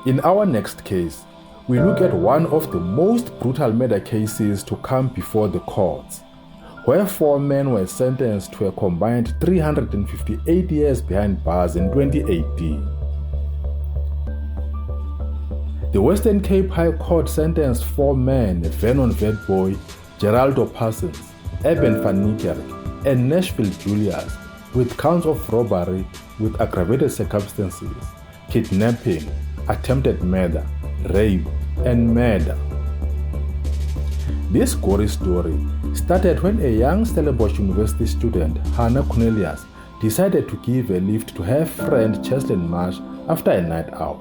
In our next case, we look at one of the most brutal murder cases to come before the courts, where 4 men were sentenced to a combined 358 years behind bars in 2018. The Western Cape High Court sentenced 4 men, Vernon Vetboy, Geraldo Parsons, Eben van Niekerk, and Nashville Julius, with counts of robbery with aggravated circumstances, kidnapping, attempted murder, rape, and murder. This gory story started when a young Stellenbosch University student, Hannah Cornelius, decided to give a lift to her friend Cheslin Marsh after a night out.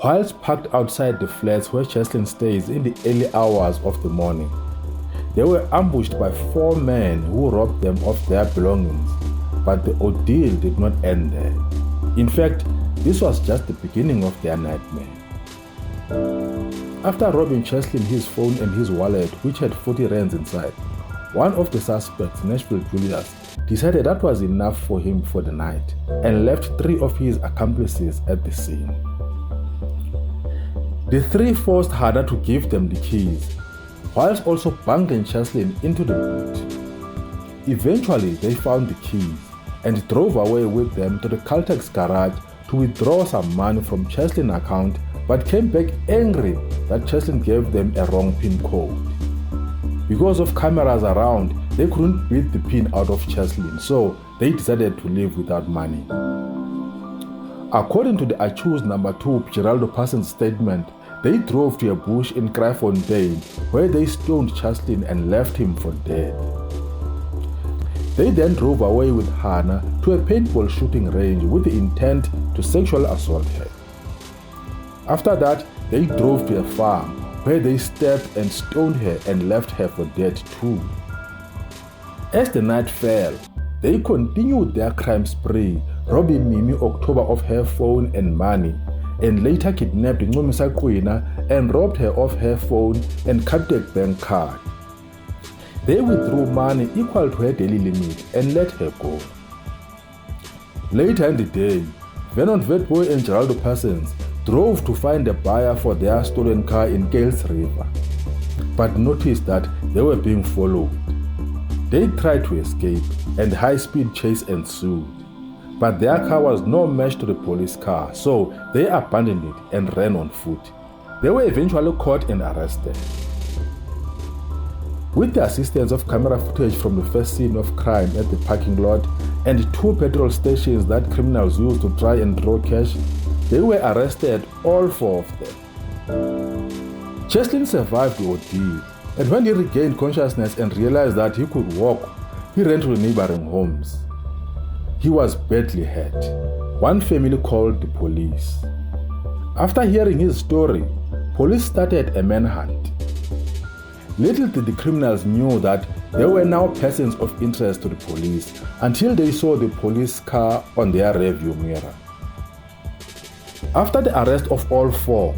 Whilst parked outside the flats where Cheslin stays in the early hours of the morning, they were ambushed by 4 men who robbed them of their belongings, but the ordeal did not end there. In fact, this was just the beginning of their nightmare. After robbing Cheslin his phone and his wallet, which had 40 rands inside, one of the suspects, Nashville Julius, decided that was enough for him for the night and left 3 of his accomplices at the scene. The 3 forced Hannah to give them the keys, whilst also bungling Cheslin into the boot. Eventually, they found the keys and drove away with them to the Caltex garage to withdraw some money from Cheslin's account, but came back angry that Cheslin gave them a wrong PIN code. Because of cameras around, they couldn't beat the PIN out of Cheslin, so they decided to leave without money. According to the accused number 2, Geraldo Parsons' statement, they drove to a bush in Kraaifontein where they stoned Cheslin and left him for dead. They then drove away with Hannah to a paintball shooting range with the intent to sexually assault her. After that, they drove to a farm where they stabbed and stoned her and left her for dead too. As the night fell, they continued their crime spree, robbing Mimi October of her phone and money, and later kidnapped Ncumisa Kwina and robbed her of her phone and Capitec bank card. They withdrew money equal to her daily limit and let her go. Later in the day, Vernon Vetboy and Geraldo Parsons drove to find a buyer for their stolen car in Gales River, but noticed that they were being followed. They tried to escape and high-speed chase ensued, but their car was no match to the police car, so they abandoned it and ran on foot. They were eventually caught and arrested. With the assistance of camera footage from the first scene of crime at the parking lot and 2 petrol stations that criminals used to try and draw cash, they were arrested, all 4 of them. Cheslin survived the ordeal, and when he regained consciousness and realized that he could walk, he ran to the neighboring homes. He was badly hurt. One family called the police. After hearing his story, police started a manhunt. Little did the criminals know that they were now persons of interest to the police until they saw the police car on their rearview mirror. After the arrest of all 4,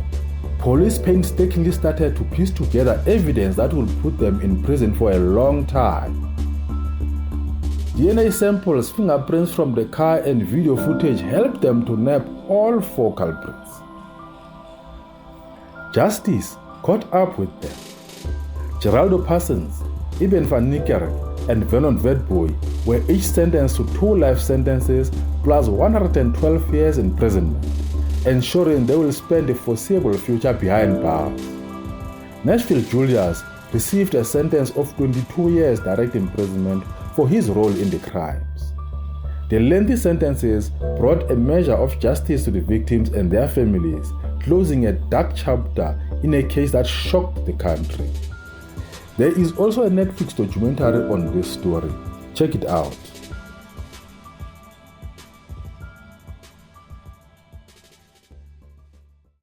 police painstakingly started to piece together evidence that would put them in prison for a long time. DNA samples, fingerprints from the car and video footage helped them to nab all 4 culprits. Justice caught up with them. Geraldo Parsons, Eben van Niekerk, and Vernon Vetboy were each sentenced to 2 life sentences plus 112 years imprisonment, ensuring they will spend a foreseeable future behind bars. Nashville Julius received a sentence of 22 years direct imprisonment for his role in the crimes. The lengthy sentences brought a measure of justice to the victims and their families, closing a dark chapter in a case that shocked the country. There is also a Netflix documentary on this story. Check it out.